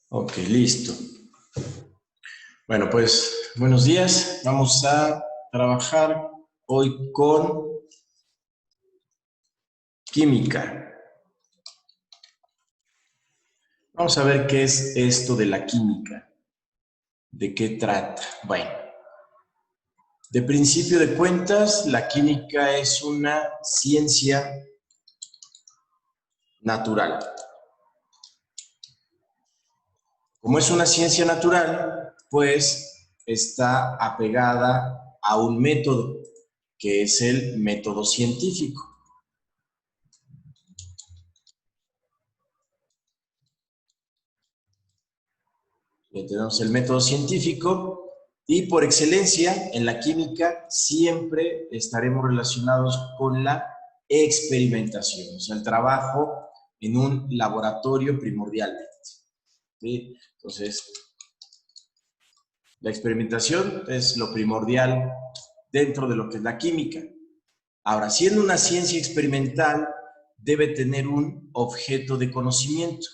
Ok, listo. Bueno, pues buenos días. Vamos a trabajar hoy con química. Vamos a ver qué es esto de la química. ¿De qué trata? Bueno, de principio de cuentas, la química es una ciencia natural. Como es una ciencia natural, pues está apegada a un método, que es el método científico. Tenemos el método científico y por excelencia en la química siempre estaremos relacionados con la experimentación, o sea, el trabajo en un laboratorio primordialmente. ¿Sí? Entonces, la experimentación es lo primordial dentro de lo que es la química. Ahora, siendo una ciencia experimental, debe tener un objeto de conocimiento.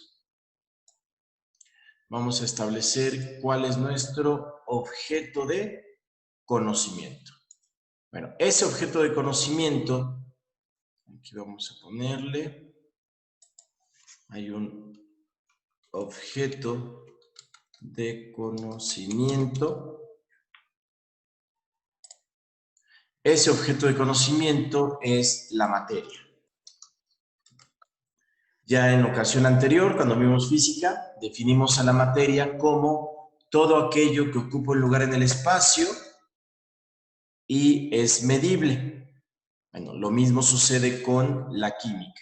Vamos a establecer cuál es nuestro objeto de conocimiento. Bueno, ese objeto de conocimiento, aquí vamos a ponerle, hay un objeto de conocimiento. Ese objeto de conocimiento es la materia. Ya en ocasión anterior, cuando vimos física, definimos a la materia como todo aquello que ocupa un lugar en el espacio y es medible. Bueno, lo mismo sucede con la química.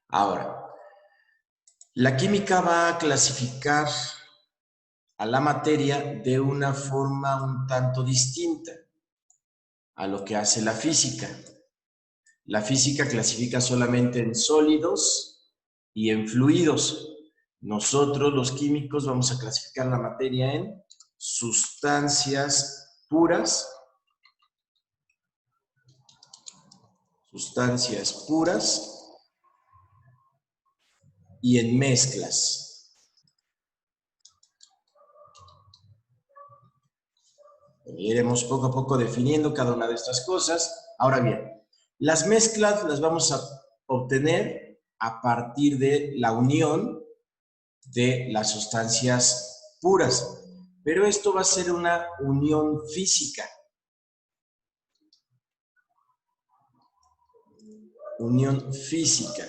Ahora, la química va a clasificar a la materia de una forma un tanto distinta a lo que hace la física. La física clasifica solamente en sólidos y en fluidos. Nosotros, los químicos, vamos a clasificar la materia en sustancias puras y en mezclas. Iremos poco a poco definiendo cada una de estas cosas. Ahora bien, las mezclas las vamos a obtener a partir de la unión de las sustancias puras. Pero esto va a ser una unión física. Unión física.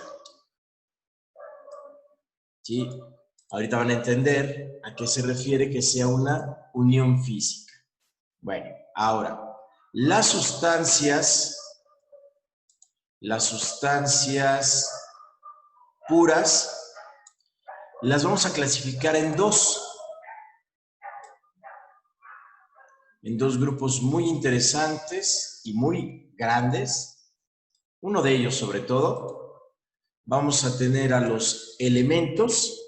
¿Sí? Ahorita van a entender a qué se refiere que sea una unión física. Bueno, ahora, las sustancias puras las vamos a clasificar en dos grupos muy interesantes y muy grandes. Uno de ellos, sobre todo, vamos a tener a los elementos,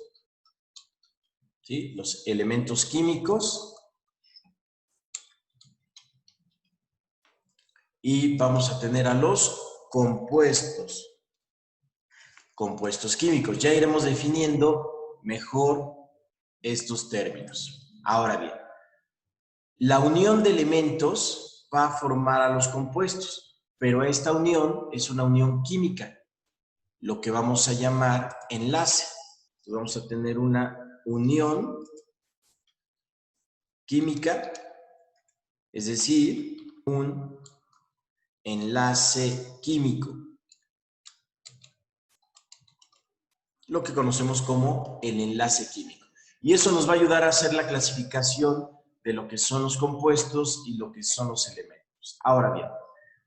¿sí? Los elementos químicos, y vamos a tener a los compuestos químicos. Ya iremos definiendo mejor estos términos. Ahora bien, la unión de elementos va a formar a los compuestos, pero esta unión es una unión química, lo que vamos a llamar enlace. Entonces vamos a tener una unión química, es decir, un enlace químico, lo que conocemos como el enlace químico. Y eso nos va a ayudar a hacer la clasificación de lo que son los compuestos y lo que son los elementos. Ahora bien,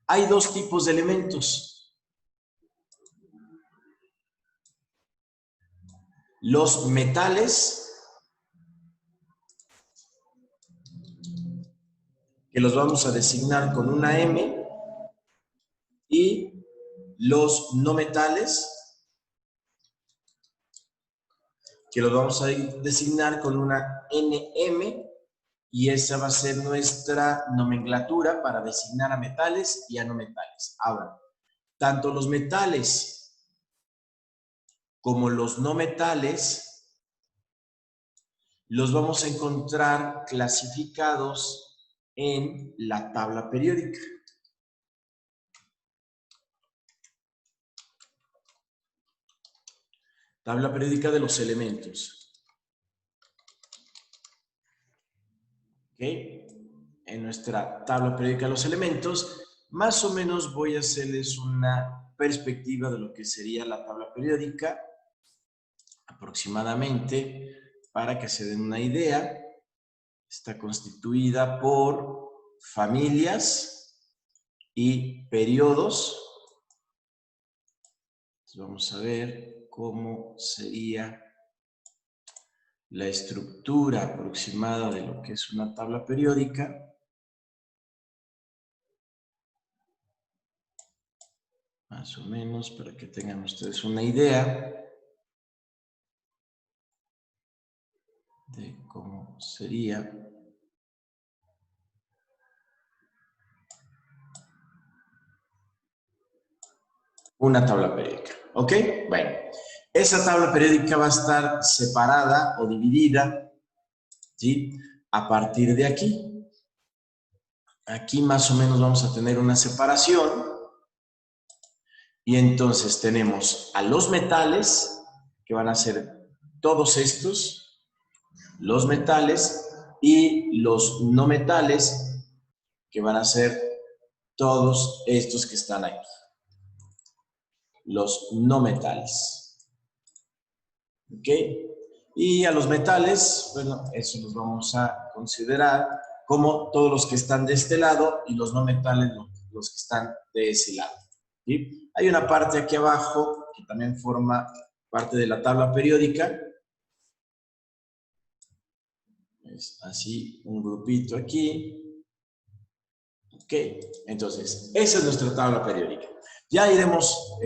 hay dos tipos de elementos. Los metales, que los vamos a designar con una M, y los no metales, que los vamos a designar con una NM, y esa va a ser nuestra nomenclatura para designar a metales y a no metales. Ahora, tanto los metales como los no metales los vamos a encontrar clasificados en la tabla periódica. Tabla periódica de los elementos. ¿Ok? En nuestra tabla periódica de los elementos, más o menos voy a hacerles una perspectiva de lo que sería la tabla periódica, aproximadamente, para que se den una idea. Está constituida por familias y periodos. Entonces vamos a ver cómo sería la estructura aproximada de lo que es una tabla periódica. Más o menos para que tengan ustedes una idea de cómo sería una tabla periódica. ¿Ok? Bueno, esa tabla periódica va a estar separada o dividida, ¿sí? A partir de aquí. Aquí más o menos vamos a tener una separación. Y entonces tenemos a los metales, que van a ser todos estos, los metales, y los no metales, que van a ser todos estos que están aquí. Los no metales. ¿Ok? Y a los metales, bueno, eso los vamos a considerar como todos los que están de este lado y los no metales los que están de ese lado. ¿Sí? Hay una parte aquí abajo que también forma parte de la tabla periódica. Es así, un grupito aquí. Ok, entonces, esa es nuestra tabla periódica. Ya iremos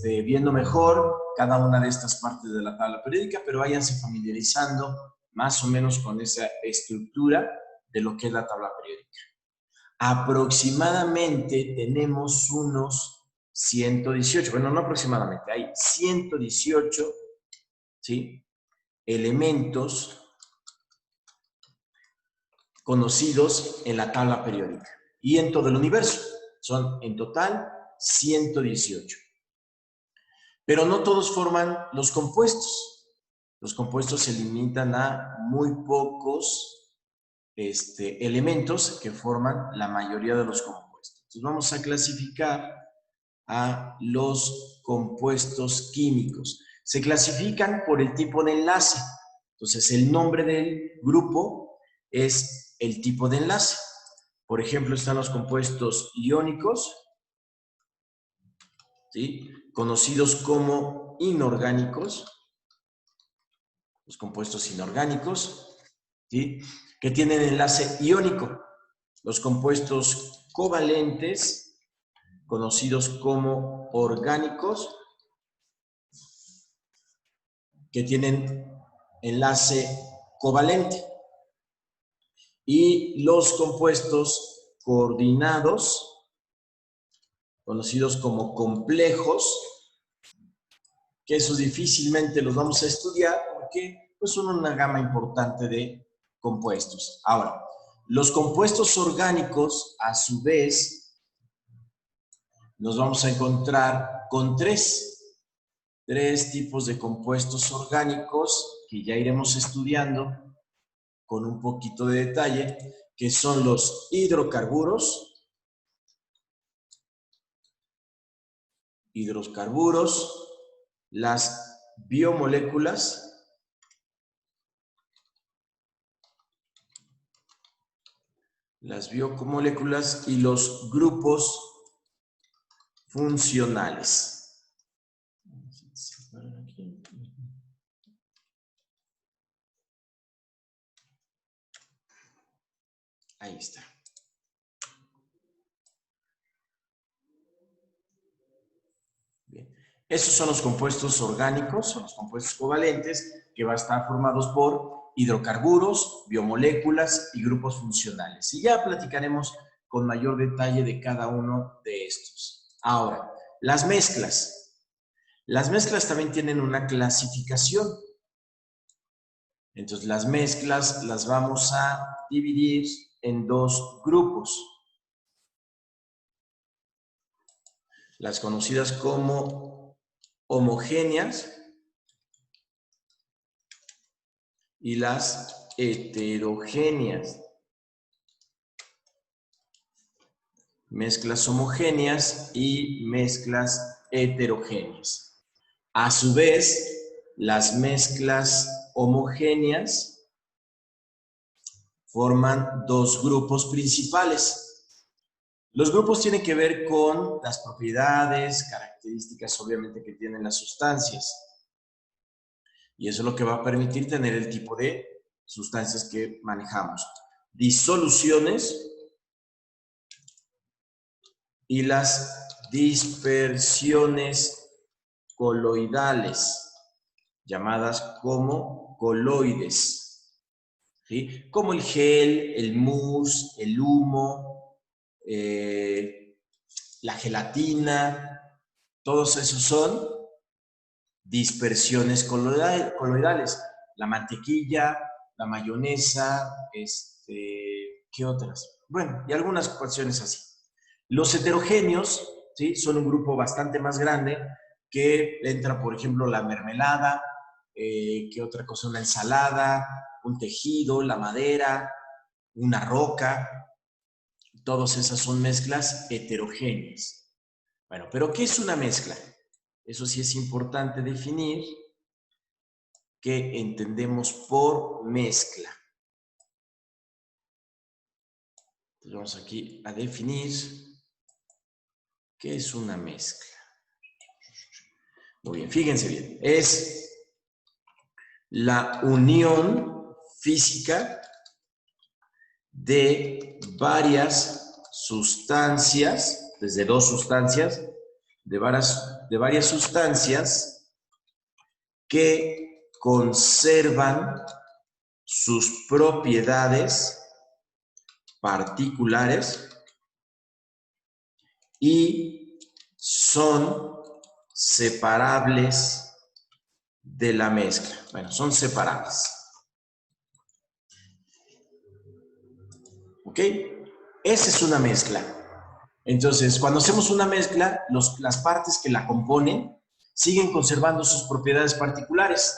viendo mejor cada una de estas partes de la tabla periódica, pero váyanse familiarizando más o menos con esa estructura de lo que es la tabla periódica. Aproximadamente tenemos unos 118, bueno, no aproximadamente, hay 118, ¿sí?, elementos conocidos en la tabla periódica y en todo el universo. Son en total 118. Pero no todos forman los compuestos. Los compuestos se limitan a muy pocos elementos que forman la mayoría de los compuestos. Entonces vamos a clasificar a los compuestos químicos. Se clasifican por el tipo de enlace. Entonces el nombre del grupo es el tipo de enlace. Por ejemplo, están los compuestos iónicos, ¿sí?, conocidos como inorgánicos, los compuestos inorgánicos, ¿sí?, que tienen enlace iónico. Los compuestos covalentes, conocidos como orgánicos, que tienen enlace covalente. Y los compuestos coordinados, conocidos como complejos, que esos difícilmente los vamos a estudiar porque pues, son una gama importante de compuestos. Ahora, los compuestos orgánicos, a su vez, nos vamos a encontrar con tres tipos de compuestos orgánicos que ya iremos estudiando con un poquito de detalle, que son los hidrocarburos, las biomoléculas, y los grupos funcionales. Ahí está. Bien. Esos son los compuestos orgánicos, son los compuestos covalentes, que van a estar formados por hidrocarburos, biomoléculas y grupos funcionales. Y ya platicaremos con mayor detalle de cada uno de estos. Ahora, las mezclas. Las mezclas también tienen una clasificación. Entonces, las mezclas las vamos a dividir en dos grupos. Las conocidas como homogéneas y las heterogéneas. Mezclas homogéneas y mezclas heterogéneas. A su vez, las mezclas homogéneas forman dos grupos principales. Los grupos tienen que ver con las propiedades, características obviamente que tienen las sustancias. Y eso es lo que va a permitir tener el tipo de sustancias que manejamos. Disoluciones y las dispersiones coloidales, llamadas como coloides, ¿sí? Como el gel, el mousse, el humo, la gelatina, todos esos son dispersiones coloidales. La mantequilla, la mayonesa, ¿qué otras? Bueno, y algunas cuestiones así. Los heterogéneos, ¿sí? Son un grupo bastante más grande que entra, por ejemplo, la mermelada, ¿qué otra cosa? Una ensalada, un tejido, la madera, una roca. Todas esas son mezclas heterogéneas. Bueno, pero ¿qué es una mezcla? Eso sí es importante definir qué entendemos por mezcla. Entonces vamos aquí a definir qué es una mezcla. Muy bien, fíjense bien. Es la unión física de varias sustancias, desde dos sustancias, de varias sustancias que conservan sus propiedades particulares y son separables de la mezcla. Bueno, son separables. ¿Ok? Esa es una mezcla. Entonces, cuando hacemos una mezcla, las partes que la componen siguen conservando sus propiedades particulares.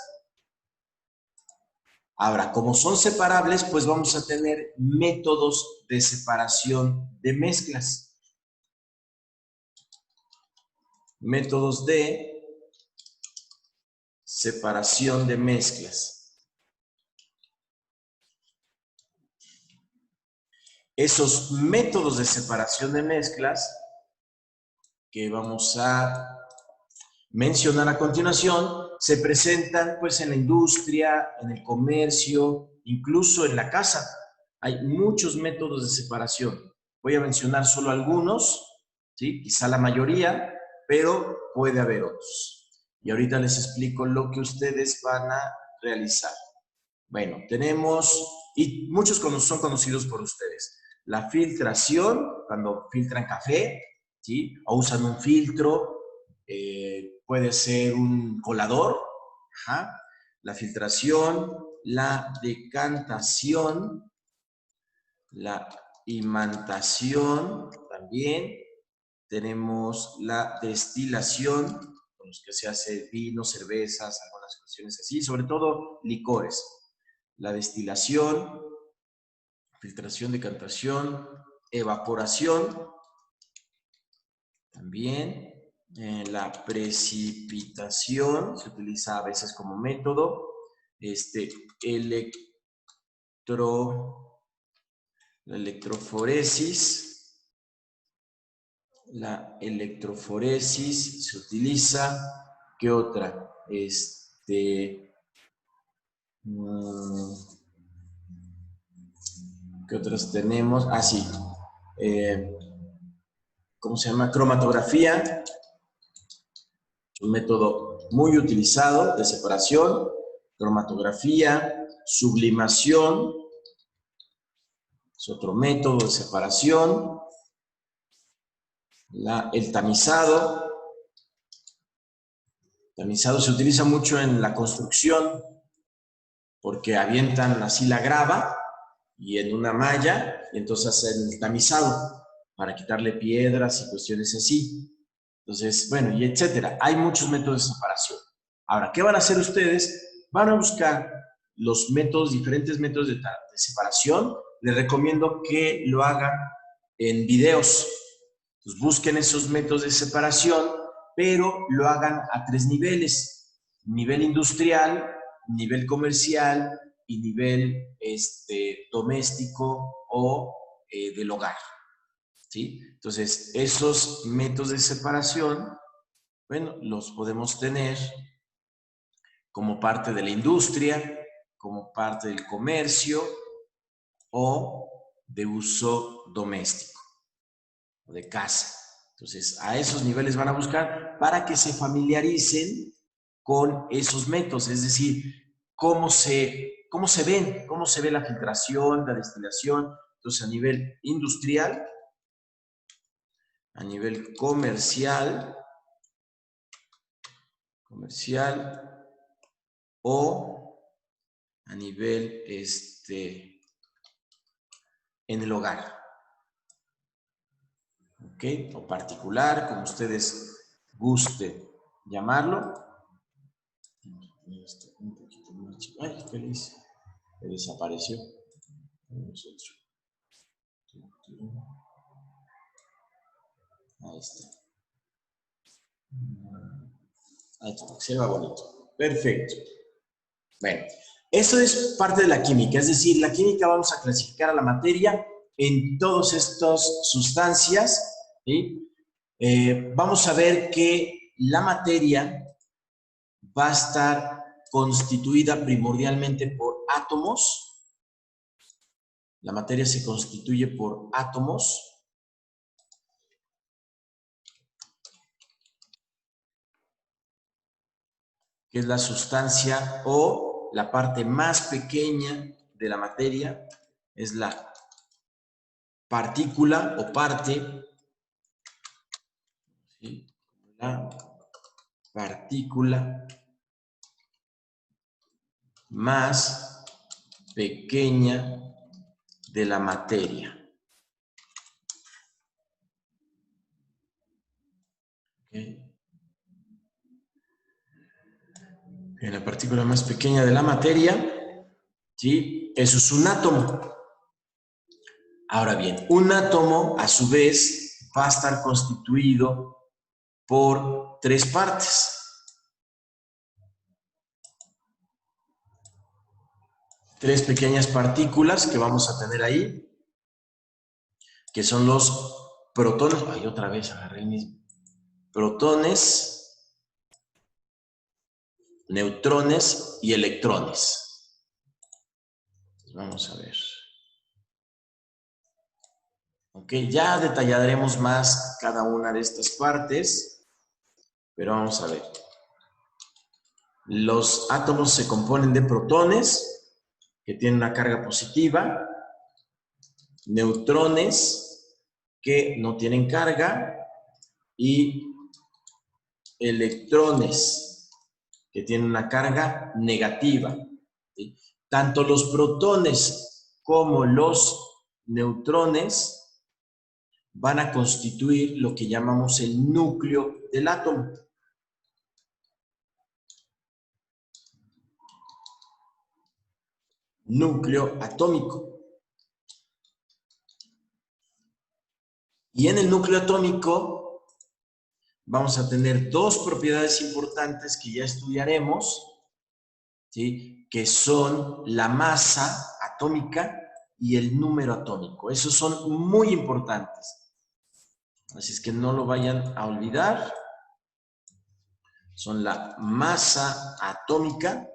Ahora, como son separables, pues vamos a tener métodos de separación de mezclas. Métodos de separación de mezclas. Esos métodos de separación de mezclas que vamos a mencionar a continuación se presentan pues en la industria, en el comercio, incluso en la casa. Hay muchos métodos de separación. Voy a mencionar solo algunos, ¿sí? Quizá la mayoría, pero puede haber otros. Y ahorita les explico lo que ustedes van a realizar. Bueno, tenemos, y muchos son conocidos por ustedes, la filtración, cuando filtran café, ¿sí? O usan un filtro, puede ser un colador, ajá. La filtración, la decantación, la imantación también. Tenemos la destilación, con los que se hace vino, cervezas, algunas cuestiones así, sobre todo licores. La destilación, filtración, decantación, evaporación, también. La precipitación se utiliza a veces como método. La electroforesis. La electroforesis se utiliza. ¿Qué otra? ¿Qué otras tenemos? Ah, sí. ¿Cómo se llama? Cromatografía. Un método muy utilizado de separación. Cromatografía. Sublimación. Es otro método de separación. El tamizado. El tamizado se utiliza mucho en la construcción, porque avientan así la grava y en una malla, y entonces hacen el tamizado para quitarle piedras y cuestiones así. Entonces, bueno, y etcétera. Hay muchos métodos de separación. Ahora, ¿qué van a hacer ustedes? Van a buscar los métodos, diferentes métodos de separación. Les recomiendo que lo hagan en videos. Entonces, busquen esos métodos de separación, pero lo hagan a 3 niveles. Nivel industrial, nivel comercial y nivel doméstico o del hogar. ¿Sí? Entonces, esos métodos de separación, bueno, los podemos tener como parte de la industria, como parte del comercio o de uso doméstico o de casa. Entonces, a esos niveles van a buscar para que se familiaricen con esos métodos, es decir, cómo se ve la filtración, la destilación. Entonces, a nivel industrial, a nivel comercial o a nivel en el hogar, ¿ok? O particular, como ustedes gusten llamarlo. Un poquito más. Ay, feliz. Se desapareció. Ahí está. Ahí está, se va bonito. Perfecto. Bueno, eso es parte de la química, es decir, la química vamos a clasificar a la materia en todas estas sustancias, ¿sí? Vamos a ver que la materia va a estar constituida primordialmente por átomos. La materia se constituye por átomos. Que es la sustancia o la parte más pequeña de la materia, es la partícula o parte, ¿sí? La partícula más pequeña de la materia. ¿Okay? La partícula más pequeña de la materia, ¿sí? Eso es un átomo. Ahora bien, un átomo a su vez va a estar constituido por 3 partes. 3 pequeñas partículas que vamos a tener ahí, que son los protones. Ay, otra vez agarré el mismo. Protones, neutrones y electrones. Vamos a ver. Ok, ya detallaremos más cada una de estas partes, pero vamos a ver. Los átomos se componen de protones, que tienen una carga positiva, neutrones, que no tienen carga, y electrones, que tienen una carga negativa. ¿Sí? Tanto los protones como los neutrones van a constituir lo que llamamos el núcleo del átomo. Núcleo atómico. Y en el núcleo atómico vamos a tener 2 propiedades importantes que ya estudiaremos, ¿sí? Que son la masa atómica y el número atómico. Esos son muy importantes. Así es que no lo vayan a olvidar. Son la masa atómica,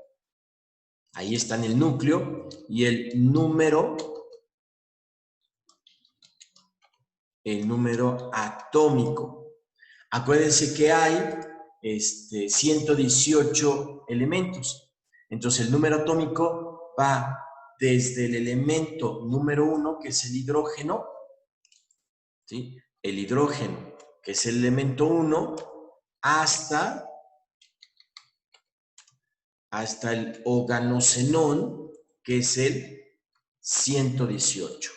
ahí está en el núcleo, y el número atómico. Acuérdense que hay 118 elementos. Entonces el número atómico va desde el elemento número 1, que es el hidrógeno, ¿sí? El hidrógeno, que es el elemento 1, hasta el organoxenón, que es el 118.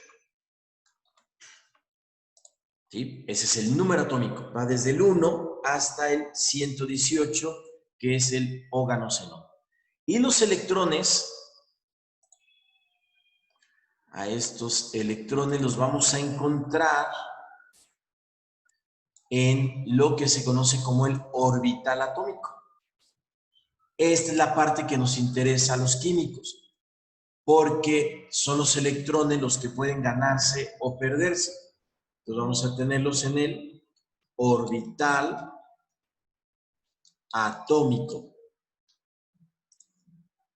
¿Sí? Ese es el número atómico. Va desde el 1 hasta el 118, que es el ógano-xenón. Y los electrones, a estos electrones los vamos a encontrar en lo que se conoce como el orbital atómico. Esta es la parte que nos interesa a los químicos, porque son los electrones los que pueden ganarse o perderse. Entonces vamos a tenerlos en el orbital atómico.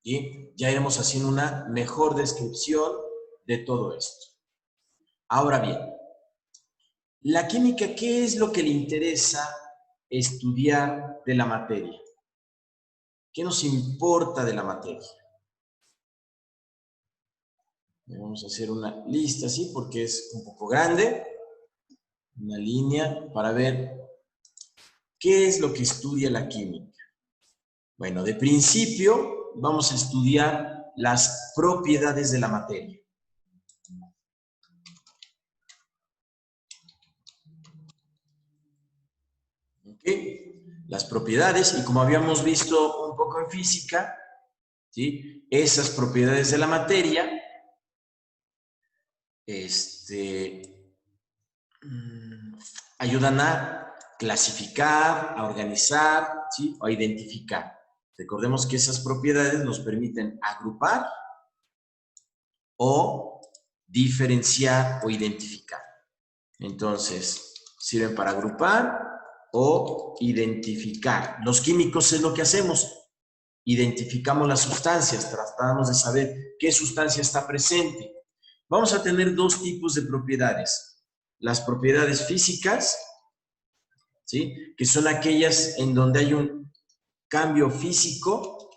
Y ya iremos haciendo una mejor descripción de todo esto. Ahora bien, la química, ¿qué es lo que le interesa estudiar de la materia? ¿Qué nos importa de la materia? Vamos a hacer una lista así porque es un poco grande. Una línea para ver qué es lo que estudia la química. Bueno, de principio vamos a estudiar las propiedades de la materia. ¿Okay? Las propiedades, y como habíamos visto un poco en física, ¿sí? Esas propiedades de la materia ayudan a clasificar, a organizar, ¿sí? O a identificar. Recordemos que esas propiedades nos permiten agrupar o diferenciar o identificar. Entonces, sirven para agrupar o identificar. Los químicos es lo que hacemos. Identificamos las sustancias, tratamos de saber qué sustancia está presente. Vamos a tener dos tipos de propiedades. Las propiedades físicas, ¿sí? Que son aquellas en donde hay un cambio físico,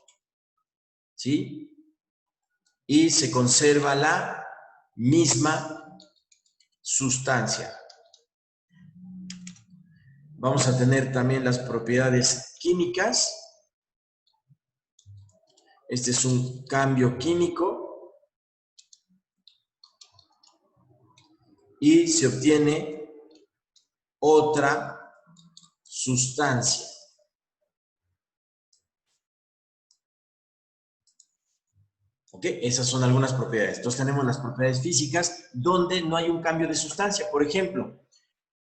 ¿sí? Y se conserva la misma sustancia. Vamos a tener también las propiedades químicas. Este es un cambio químico y se obtiene otra sustancia. ¿Ok? Esas son algunas propiedades. Entonces tenemos las propiedades físicas donde no hay un cambio de sustancia. Por ejemplo,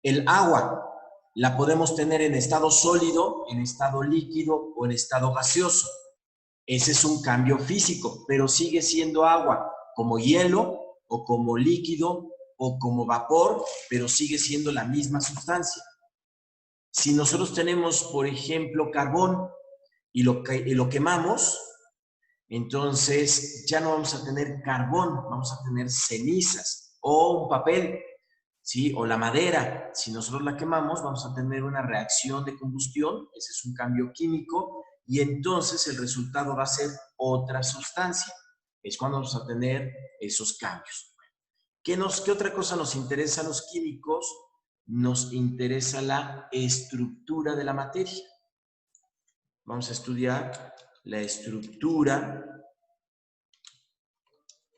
el agua la podemos tener en estado sólido, en estado líquido o en estado gaseoso. Ese es un cambio físico, pero sigue siendo agua, como hielo o como líquido o como vapor, pero sigue siendo la misma sustancia. Si nosotros tenemos, por ejemplo, carbón y lo quemamos, entonces ya no vamos a tener carbón, vamos a tener cenizas o un papel, ¿sí? O la madera. Si nosotros la quemamos, vamos a tener una reacción de combustión, ese es un cambio químico, y entonces el resultado va a ser otra sustancia. Es cuando vamos a tener esos cambios. ¿Qué otra cosa nos interesa a los químicos? Nos interesa la estructura de la materia. Vamos a estudiar la estructura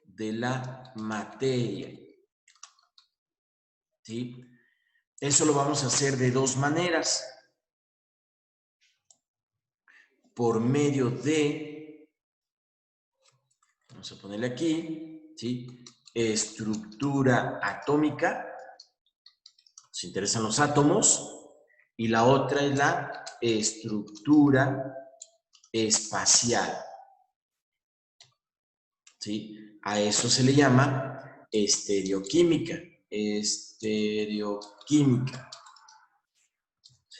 de la materia. ¿Sí? Eso lo vamos a hacer de dos maneras. Por medio de, vamos a ponerle aquí, ¿sí? Estructura atómica. Nos interesan los átomos. Y la otra es la estructura espacial. ¿Sí? A eso se le llama estereoquímica. Estereoquímica.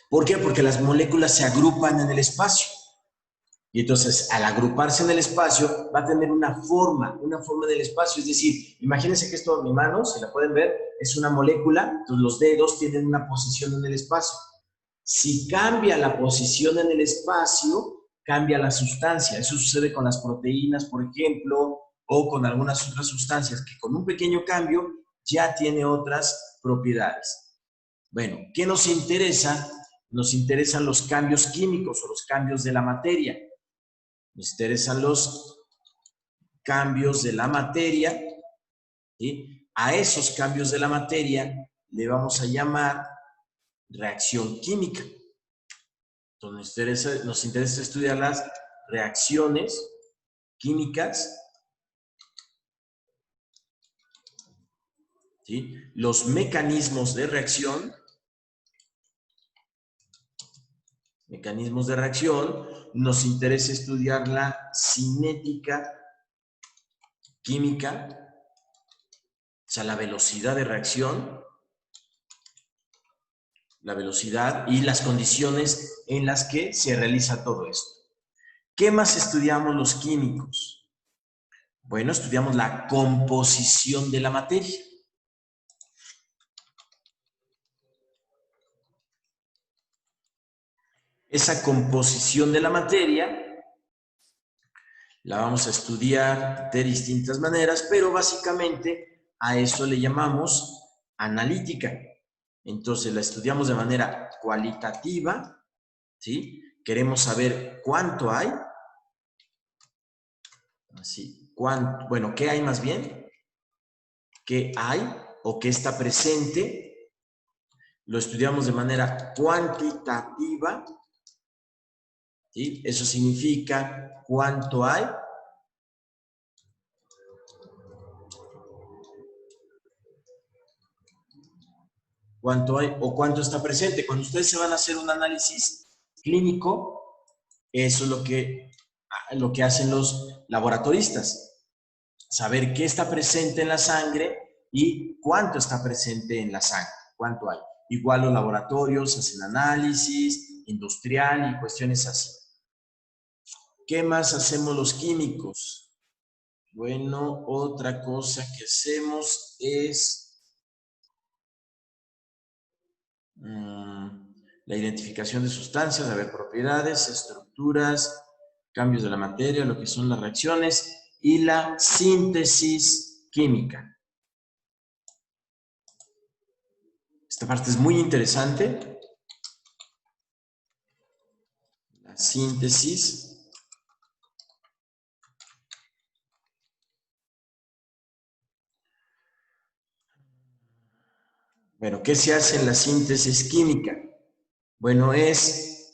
¿Por qué? Porque las moléculas se agrupan en el espacio. Y entonces, al agruparse en el espacio, va a tener una forma del espacio. Es decir, imagínense que esto, mi mano, si la pueden ver, es una molécula. Entonces, los dedos tienen una posición en el espacio. Si cambia la posición en el espacio, cambia la sustancia. Eso sucede con las proteínas, por ejemplo, o con algunas otras sustancias que con un pequeño cambio ya tiene otras propiedades. Bueno, ¿qué nos interesa? Nos interesan los cambios químicos o los cambios de la materia. Nos interesan los cambios de la materia, ¿sí? A esos cambios de la materia le vamos a llamar reacción química. Entonces nos interesa estudiar las reacciones químicas, ¿sí? Los mecanismos de reacción. Nos interesa estudiar la cinética química, o sea, la velocidad de reacción, la velocidad y las condiciones en las que se realiza todo esto. ¿Qué más estudiamos los químicos? Bueno, estudiamos la composición de la materia. Esa composición de la materia la vamos a estudiar de distintas maneras, pero básicamente a eso le llamamos analítica. Entonces la estudiamos de manera cualitativa, ¿sí? Queremos saber cuánto hay. Así, bueno, ¿qué hay más bien? ¿Qué hay o qué está presente? Lo estudiamos de manera cuantitativa, ¿sí? Eso significa cuánto hay. Cuánto hay o cuánto está presente. Cuando ustedes se van a hacer un análisis clínico, eso es lo que hacen los laboratoristas. Saber qué está presente en la sangre y cuánto está presente en la sangre, cuánto hay. Igual los laboratorios hacen análisis industrial y cuestiones así. ¿Qué más hacemos los químicos? Bueno, otra cosa que hacemos es la identificación de sustancias, de ver propiedades, estructuras, cambios de la materia, lo que son las reacciones y la síntesis química. Esta parte es muy interesante. La síntesis. Bueno, ¿qué se hace en la síntesis química? Bueno, es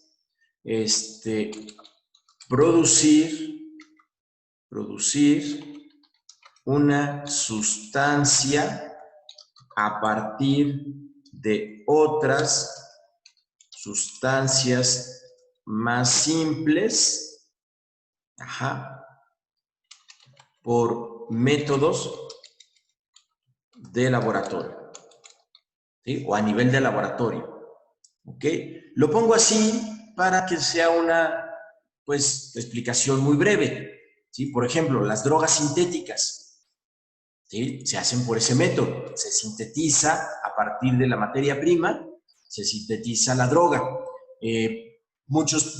producir una sustancia a partir de otras sustancias más simples, por métodos de laboratorio, ¿sí? O a nivel de laboratorio, ¿ok? Lo pongo así para que sea una, pues, explicación muy breve, ¿sí? Por ejemplo, las drogas sintéticas, ¿sí? Se hacen por ese método, se sintetiza a partir de la materia prima, se sintetiza la droga. Muchos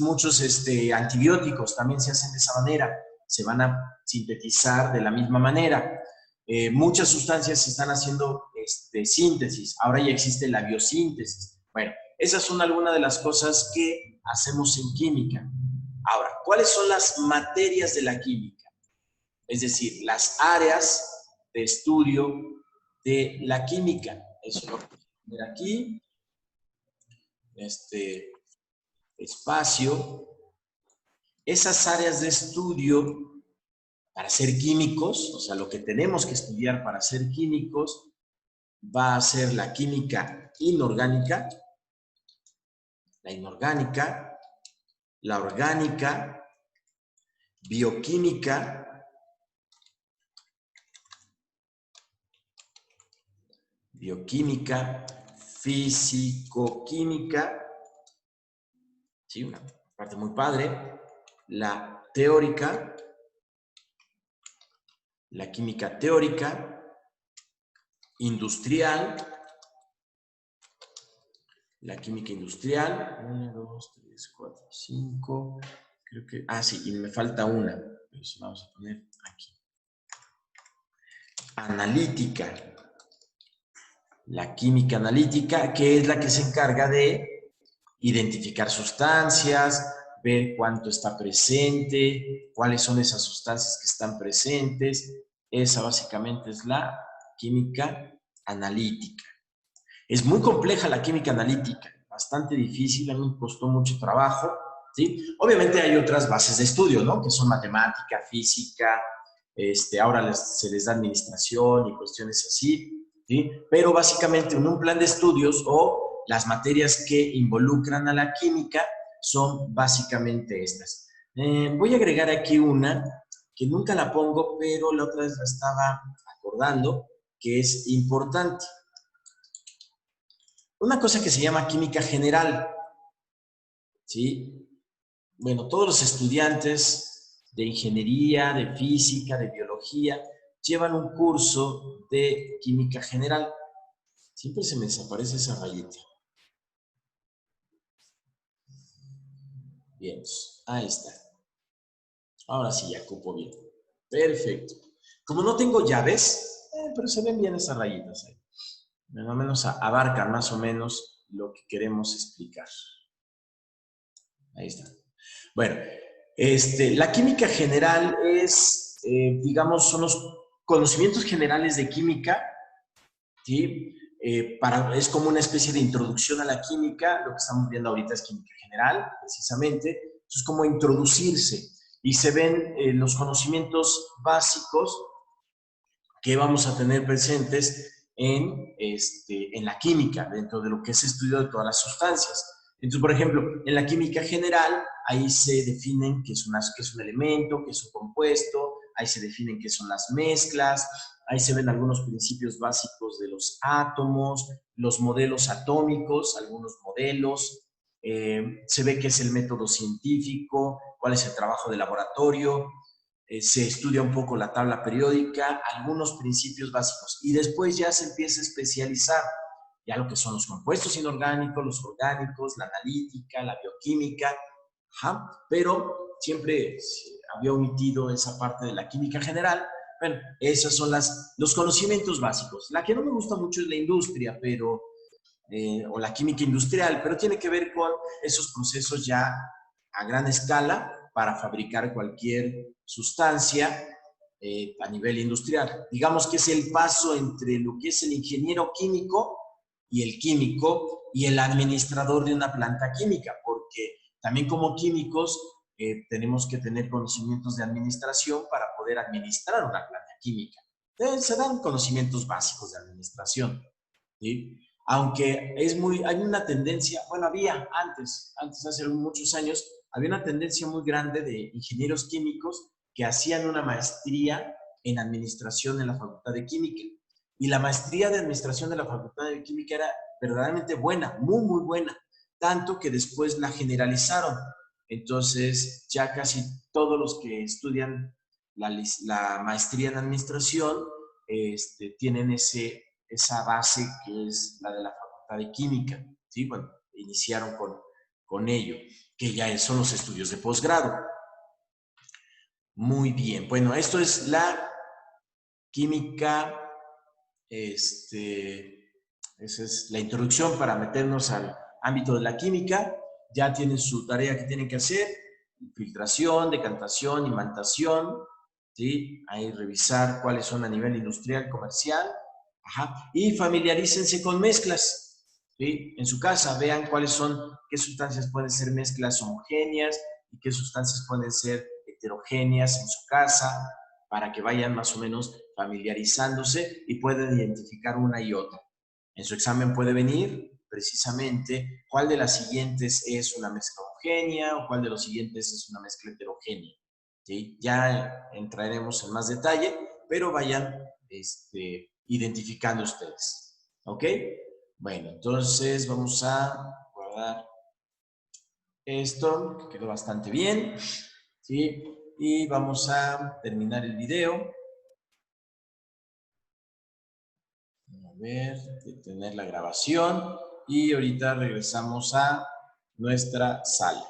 antibióticos también se hacen de esa manera, se van a sintetizar de la misma manera. Muchas sustancias se están haciendo síntesis, ahora ya existe la biosíntesis. Bueno, esas son algunas de las cosas que hacemos en química. Ahora, ¿cuáles son las materias de la química? Es decir, las áreas de estudio de la química. Eso lo voy a poner aquí. Espacio. Esas áreas de estudio para ser químicos, o sea, lo que tenemos que estudiar para ser químicos, va a ser la química inorgánica, la inorgánica, la orgánica, bioquímica, físico-química, ¿sí? Una parte muy padre, la teórica, la química teórica, industrial, la química industrial, 1, 2, 3, 4, 5, creo que, sí, y me falta una, eso vamos a poner aquí. Analítica, la química analítica, que es la que se encarga de identificar sustancias, ver cuánto está presente, cuáles son esas sustancias que están presentes. Esa básicamente es la química analítica. Es muy compleja la química analítica, bastante difícil, a mí me costó mucho trabajo, ¿sí? Obviamente hay otras bases de estudio, ¿no? Que son matemática, física, ahora se les da administración y cuestiones así, ¿sí? Pero básicamente en un plan de estudios o las materias que involucran a la química son básicamente estas. Voy a agregar aquí una que nunca la pongo, pero la otra vez la estaba acordando, que es importante. Una cosa que se llama química general, ¿sí? Bueno, todos los estudiantes de ingeniería, de física, de biología, llevan un curso de química general. Siempre se me desaparece esa rayita. Bien, ahí está. Ahora sí, ya cupo bien. Perfecto. Como no tengo llaves, pero se ven bien esas rayitas ahí. Más o menos abarcan más o menos lo que queremos explicar. Ahí está. Bueno, la química general es, digamos, son los conocimientos generales de química, ¿sí? Es como una especie de introducción a la química. Lo que estamos viendo ahorita es química general, precisamente. Eso es como introducirse. Y se ven los conocimientos básicos que vamos a tener presentes en la química, dentro de lo que es estudio de todas las sustancias. Entonces, por ejemplo, en la química general, ahí se definen qué es un elemento, qué es un compuesto, ahí se definen qué son las mezclas, ahí se ven algunos principios básicos de los átomos, los modelos atómicos, algunos modelos, se ve qué es el método científico, cuál es el trabajo de laboratorio, se estudia un poco la tabla periódica, algunos principios básicos, y después ya se empieza a especializar ya lo que son los compuestos inorgánicos, los orgánicos, la analítica, la bioquímica, pero siempre había omitido esa parte de la química general. Bueno, esos son los conocimientos básicos. La que no me gusta mucho es la industria, pero, o la química industrial, pero tiene que ver con esos procesos ya a gran escala para fabricar cualquier sustancia a nivel industrial. Digamos que es el paso entre lo que es el ingeniero químico y el químico y el administrador de una planta química, porque también como químicos tenemos que tener conocimientos de administración para poder administrar una planta química. Se dan conocimientos básicos de administración, ¿sí? Aunque hay una tendencia, bueno, había antes hace muchos años, había una tendencia muy grande de ingenieros químicos que hacían una maestría en administración en la Facultad de Química. Y la maestría de administración de la Facultad de Química era verdaderamente buena, muy, muy buena. Tanto que después la generalizaron. Entonces, ya casi todos los que estudian la maestría en administración tienen esa base que es la de la Facultad de Química, ¿sí? Bueno, iniciaron con ello, que ya son los estudios de posgrado. Muy bien, bueno, esto es la química, esa es la introducción para meternos al ámbito de la química. Ya tienen su tarea que tienen que hacer, filtración, decantación, imantación, ¿sí? Ahí revisar cuáles son a nivel industrial, comercial. Y familiarícense con mezclas, ¿sí? En su casa vean qué sustancias pueden ser mezclas homogéneas y qué sustancias pueden ser heterogéneas en su casa, para que vayan más o menos familiarizándose y puedan identificar una y otra. En su examen puede venir precisamente cuál de las siguientes es una mezcla homogénea o cuál de los siguientes es una mezcla heterogénea, ¿sí? Ya entraremos en más detalle, pero vayan identificando ustedes. ¿Ok? Bueno, entonces vamos a guardar esto, que quedó bastante bien, ¿sí? Y vamos a terminar el video. A ver, detener la grabación y ahorita regresamos a nuestra sala.